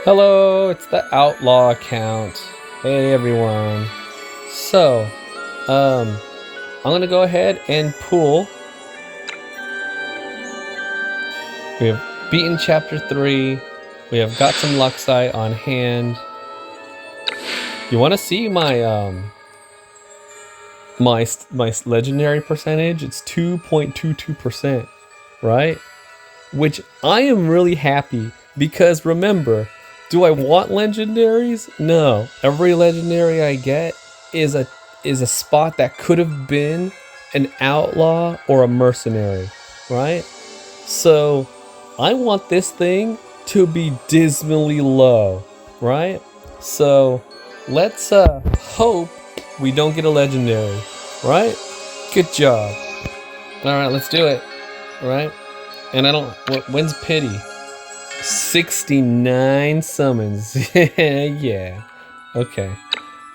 Hello, it's the Outlaw account. Hey everyone. So, I'm gonna go ahead and pull. We have beaten chapter 3. We have got some Luxite on hand. You want to see my my legendary percentage? It's 2.22%, right? Which I am really happy because remember, do I want legendaries? No. Every legendary I get is a spot that could have been an outlaw or a mercenary, right? So I want this thing to be dismally low, right? So let's hope we don't get a legendary, right? Good job. All right, let's do it, all right? And I don't. When's pity? 69 summons. Yeah. Okay.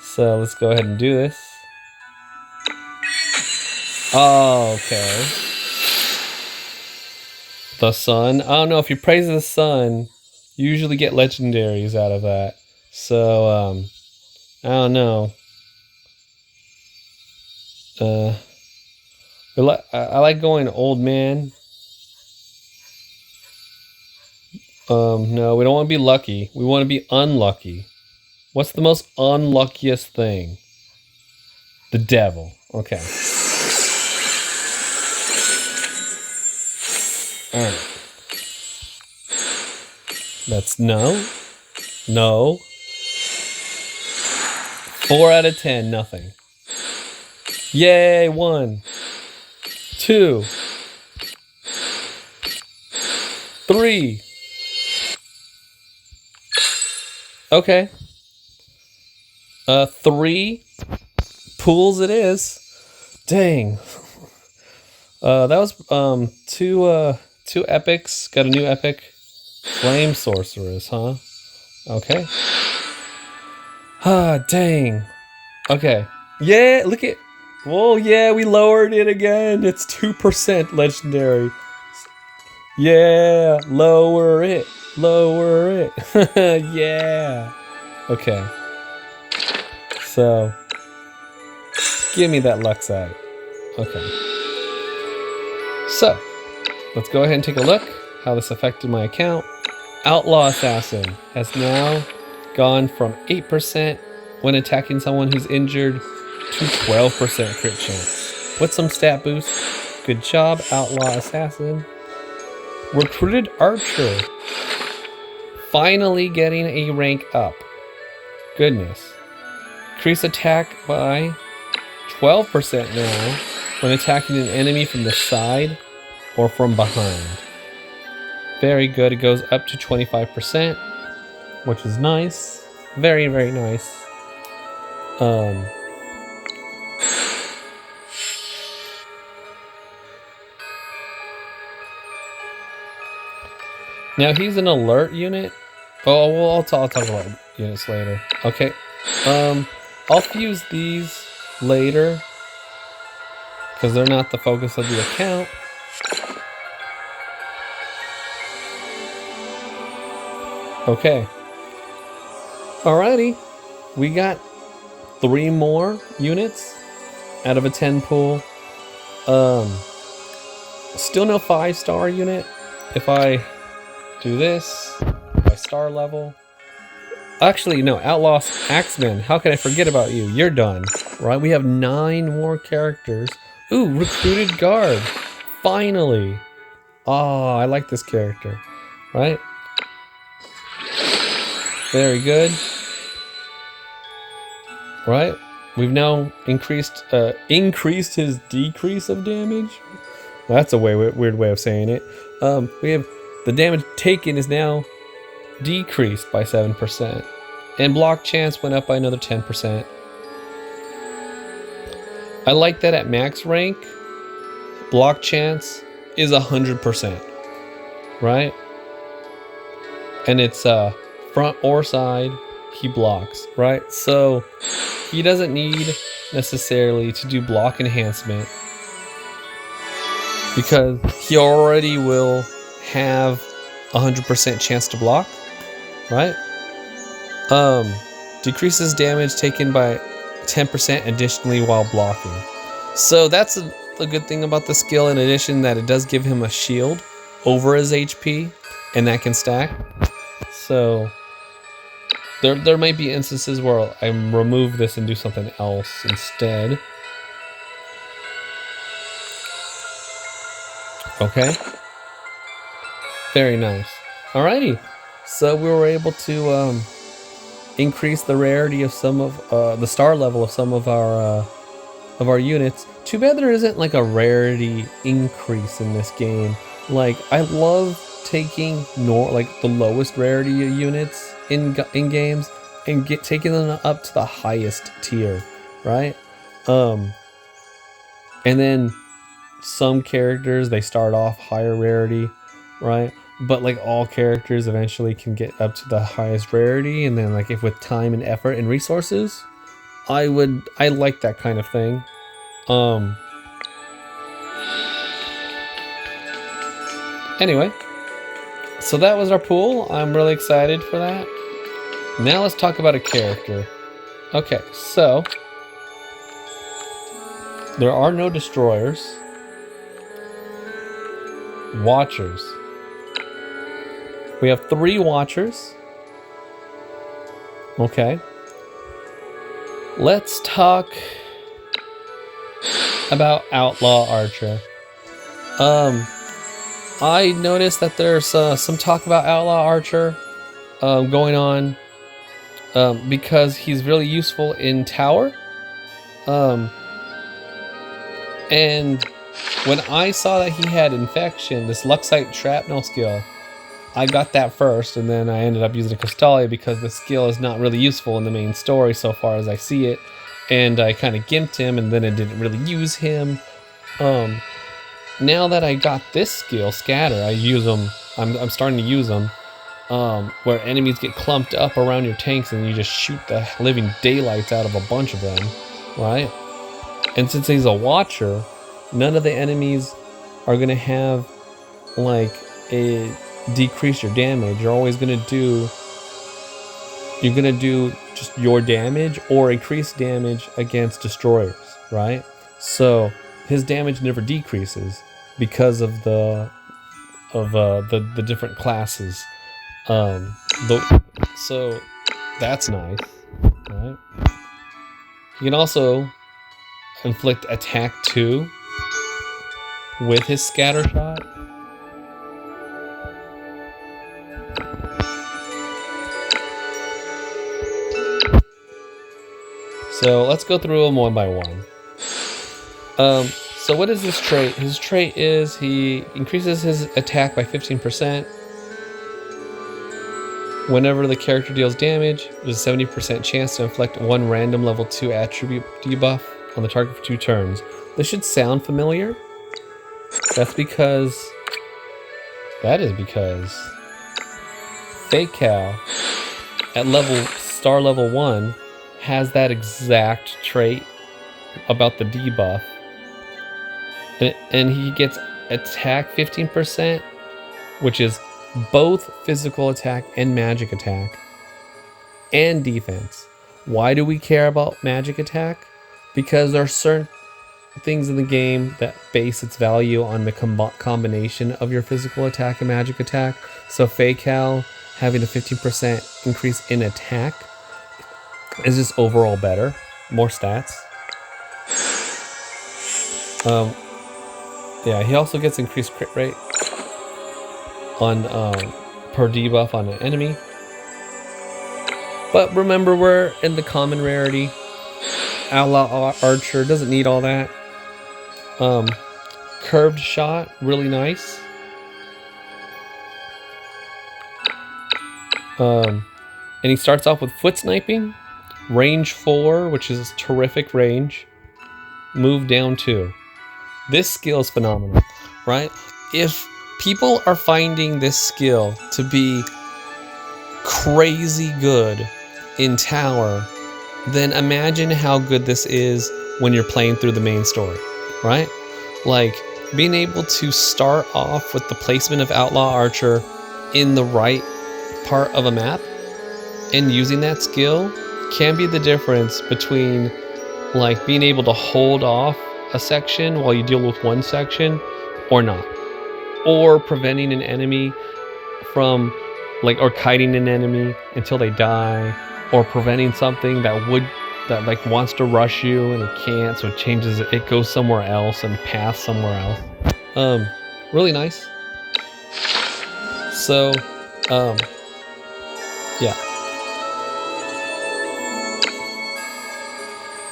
So let's go ahead and do this. Oh, okay. The sun. I don't know if you praise the sun, you usually get legendaries out of that. So I don't know. I like going old man. No, we don't want to be lucky. We want to be unlucky. What's the most unluckiest thing? The devil. Okay. Alright. That's no. No. 4 out of 10, nothing. Yay, 1. 2. 3. Okay. 3 pools it is. Dang. That was two epics. Got a new epic. Flame sorceress, huh? Okay. Ah, dang. Okay. Yeah, look at. Whoa, yeah, we lowered it again. It's 2% legendary. Yeah, lower it. Lower it. Yeah. Okay. So, give me that Luxite. Okay. So, let's go ahead and take a look how this affected my account. Outlaw Assassin has now gone from 8% when attacking someone who's injured to 12% crit chance. With some stat boost. Good job, Outlaw Assassin. Recruited Archer. Finally getting a rank up. Goodness. Increase attack by 12% now when attacking an enemy from the side or from behind. Very good. It goes up to 25%, which is nice. Very, very nice. Now he's an alert unit. Oh, well, I'll talk about units later. Okay. I'll fuse these later because they're not the focus of the account. Okay. Alrighty. We got 3 more units out of a 10 pool. Still no 5-star unit. If I do this by star level. Actually, no, Outlaw Axeman. How can I forget about you? You're done. Right? We have 9 more characters. Ooh, recruited guard. Finally. Oh, I like this character. Right? Very good. Right? We've now increased his decrease of damage. That's a weird way of saying it. We have the damage taken is now decreased by 7%. And block chance went up by another 10%. I like that at max rank, block chance is 100%. Right? And it's front or side, he blocks, right? So he doesn't need necessarily to do block enhancement because he already will have 100% chance to block, right? Decreases damage taken by 10% additionally while blocking. So that's a good thing about the skill, in addition that it does give him a shield over his HP, and that can stack. So there might be instances where I remove this and do something else instead. Okay. Very nice. Alrighty. So we were able to increase the rarity of some of the star level of some of our units. Too bad there isn't like a rarity increase in this game. Like, I love taking like the lowest rarity units in games and taking them up to the highest tier, right? And then some characters, they start off higher rarity, right? But like all characters eventually can get up to the highest rarity, and then like if with time and effort and resources, I like that kind of thing. Anyway, so that was our pool. I'm really excited for that. Now let's talk about a character. Okay, so there are no destroyers. Watchers. We have 3 watchers. Okay. Let's talk about Outlaw Archer. I noticed that there's some talk about Outlaw Archer going on because he's really useful in tower. And when I saw that he had infection, this Luxite shrapnel skill, I got that first, and then I ended up using a Castalia because the skill is not really useful in the main story so far as I see it. And I kind of gimped him, and then I didn't really use him. Now that I got this skill, Scatter, I use them. I'm starting to use them. Where enemies get clumped up around your tanks, and you just shoot the living daylights out of a bunch of them, right? And since he's a watcher, none of the enemies are gonna have like a decrease your damage. You're gonna do just your damage or increase damage against destroyers, right? So his damage never decreases because of the different classes. So that's nice, right? He can also inflict attack 2 with his scatter shot. So let's go through them one by one. So what is this trait? His trait is he increases his attack by 15%. Whenever the character deals damage, there's a 70% chance to inflict 1 random level 2 attribute debuff on the target for 2 turns. This should sound familiar. That is because Fake Cal at star level 1 has that exact trait about the debuff. And he gets attack 15%, which is both physical attack and magic attack, and defense. Why do we care about magic attack? Because there are certain things in the game that base its value on the combination of your physical attack and magic attack. So Feical having a 15% increase in attack is just overall better, more stats. Yeah, he also gets increased crit rate on per debuff on an enemy. But remember, we're in the common rarity. Outlaw Archer doesn't need all that. Curved shot, really nice. And he starts off with foot sniping, range 4, which is terrific range, move down 2. This skill is phenomenal, right? If people are finding this skill to be crazy good in tower, then imagine how good this is when you're playing through the main story, right? Like, being able to start off with the placement of Outlaw Archer in the right part of a map and using that skill can be the difference between like being able to hold off a section while you deal with one section or not, or preventing an enemy from like, or kiting an enemy until they die, or preventing something that like wants to rush you and it can't, so it changes, it goes somewhere else and paths somewhere else. Really nice. So yeah,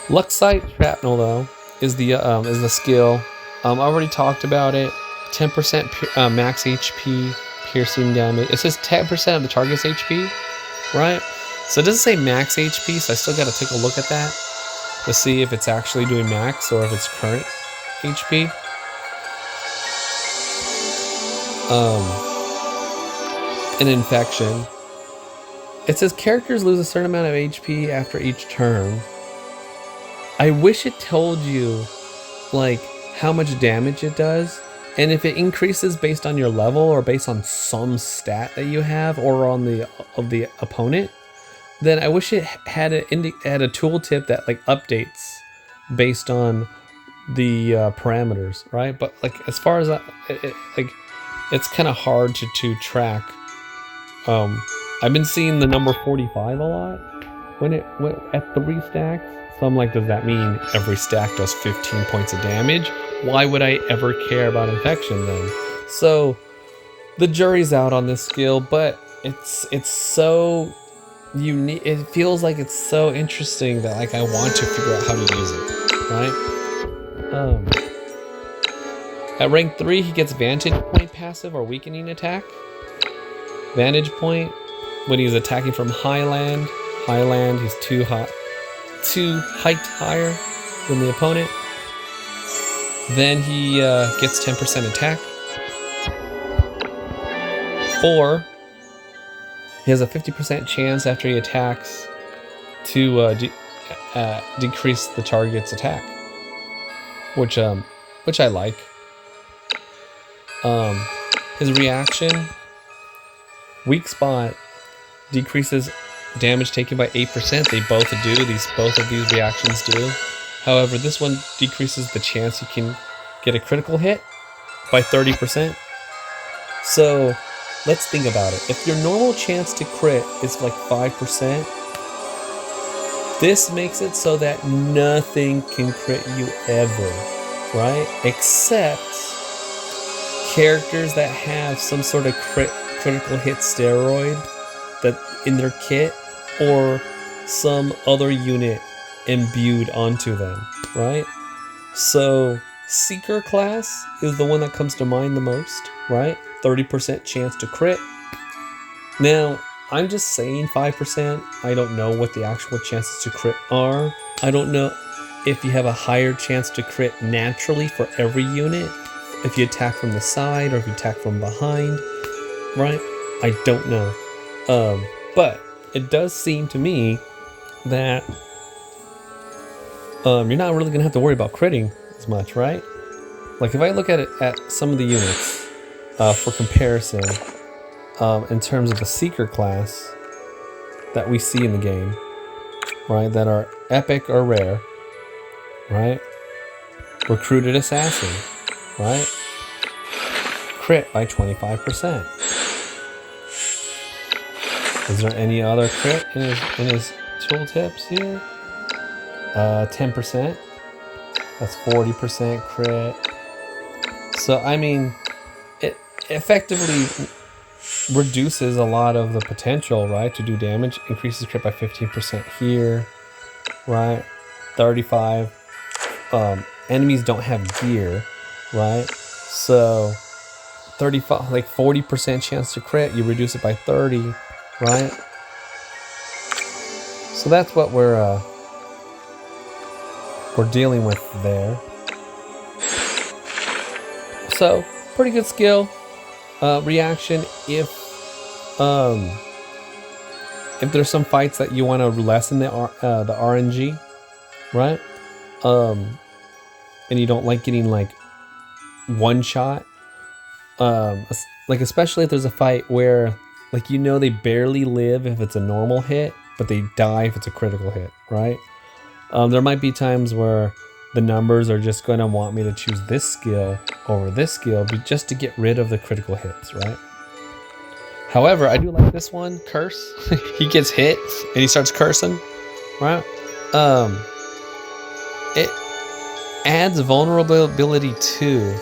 Luxite Shrapnel though is the skill. I already talked about it. 10% max HP piercing damage. It says 10% of the target's HP, right? So it doesn't say max HP, so I still got to take a look at that to see if it's actually doing max or if it's current HP. An infection. It says characters lose a certain amount of HP after each turn. I wish it told you like how much damage it does, and if it increases based on your level or based on some stat that you have or on the opponent, then I wish it had a tooltip that like updates based on the parameters, right? But like as far as like it's kind of hard to track. I've been seeing the number 45 a lot when it went at 3 stacks. So I'm like, does that mean every stack does 15 points of damage? Why would I ever care about infection then? So the jury's out on this skill, but it's so unique. It feels like it's so interesting that like I want to figure out how to use it, right? At rank 3, he gets Vantage Point passive or weakening attack. Vantage Point, when he's attacking from Highland, he's too height higher than the opponent. Then he gets 10% attack. Or he has a 50% chance after he attacks to decrease the target's attack, which I like. His reaction, weak spot, decreases damage taken by 8%. They both do. Both of these reactions do. However, this one decreases the chance you can get a critical hit by 30%. So let's think about it. If your normal chance to crit is like 5%, this makes it so that nothing can crit you ever, right? Except characters that have some sort of critical hit steroid that in their kit, or some other unit imbued onto them, right? So Seeker class is the one that comes to mind the most, right? 30% chance to crit. Now, I'm just saying 5%. I don't know what the actual chances to crit are. I don't know if you have a higher chance to crit naturally for every unit, if you attack from the side or if you attack from behind, right? I don't know. But it does seem to me that you're not really gonna have to worry about critting as much, right? Like if I look at it at some of the units for comparison, in terms of the Seeker class that we see in the game, right, that are epic or rare, right? Recruited Assassin, right? Crit by 25%. Is there any other crit in his tooltips here? 10%. That's 40% crit. So I mean, it effectively reduces a lot of the potential, right, to do damage. Increases crit by 15% here, right? 35. Enemies don't have gear, right? So 35, like 40% chance to crit. You reduce it by 30. Right? So that's what we're dealing with there. So pretty good skill. Reaction if there's some fights that you want to lessen the RNG, right? And you don't like getting like one shot. Like especially if there's a fight where like, you know, they barely live if it's a normal hit, but they die if it's a critical hit, right? There might be times where the numbers are just going to want me to choose this skill over this skill just to get rid of the critical hits, right? However, I do like this one, Curse. He gets hit and he starts cursing, right? It adds vulnerability 2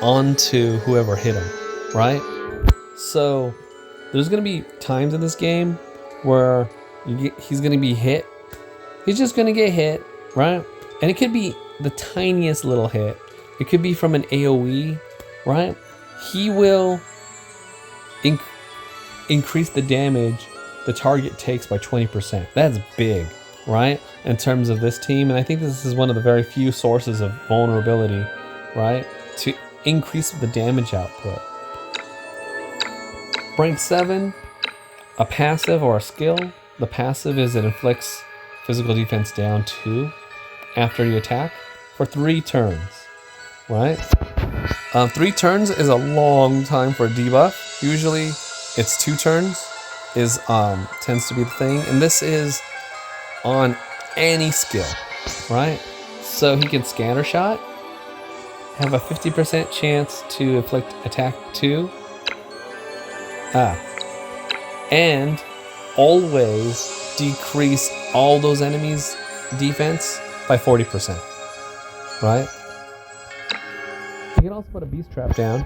onto whoever hit him, right? So there's going to be times in this game where he's going to be hit. He's just going to get hit, right? And it could be the tiniest little hit. It could be from an AoE, right? He will increase the damage the target takes by 20%. That's big, right? In terms of this team. And I think this is one of the very few sources of vulnerability, right? To increase the damage output. Rank 7, a passive or a skill. The passive is it inflicts physical defense down 2 after you attack for 3 turns, right? 3 turns is a long time for a debuff. Usually it's 2 turns tends to be the thing, and this is on any skill, right? So he can scatter shot, have a 50% chance to inflict attack 2, and always decrease all those enemies' defense by 40%, right? You can also put a beast trap down,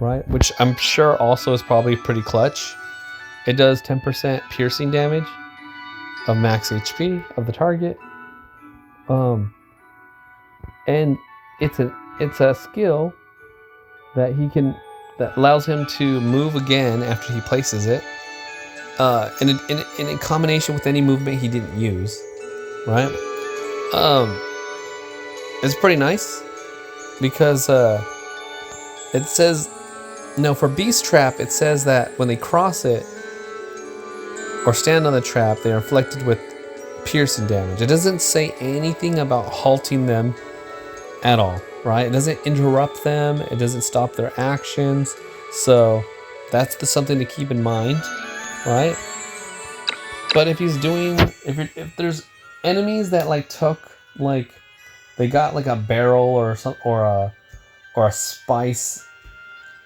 right? Which I'm sure also is probably pretty clutch. It does 10% piercing damage of max HP of the target. And it's a skill that that allows him to move again after he places it. In combination with any movement he didn't use, right? It's pretty nice because it says, no, for Beast Trap, it says that when they cross it or stand on the trap, they are inflicted with piercing damage. It doesn't say anything about halting them at all, right? It doesn't interrupt them. It doesn't stop their actions. So that's something to keep in mind, right? But if he's doing, if there's enemies that they got like a barrel or a spice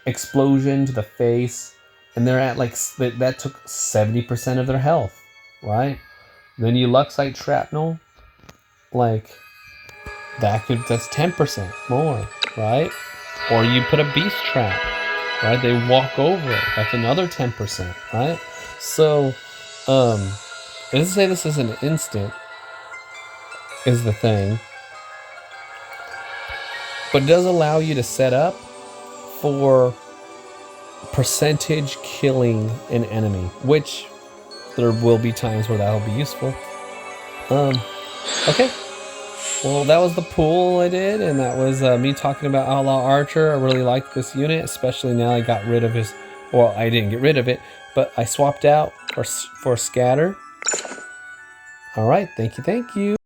explosion to the face, and they're at that took 70% of their health, right? Then you Luxite shrapnel, that's 10% more, right? Or you put a beast trap, right? They walk over it. That's another 10%, right? So, it doesn't say this is an instant, is the thing. But it does allow you to set up for percentage killing an enemy, which there will be times where that'll be useful. Okay. Well, that was the pool I did, and that was me talking about Outlaw Archer. I really like this unit, especially now I got rid of his... Well, I didn't get rid of it, but I swapped out for Scatter. All right, thank you.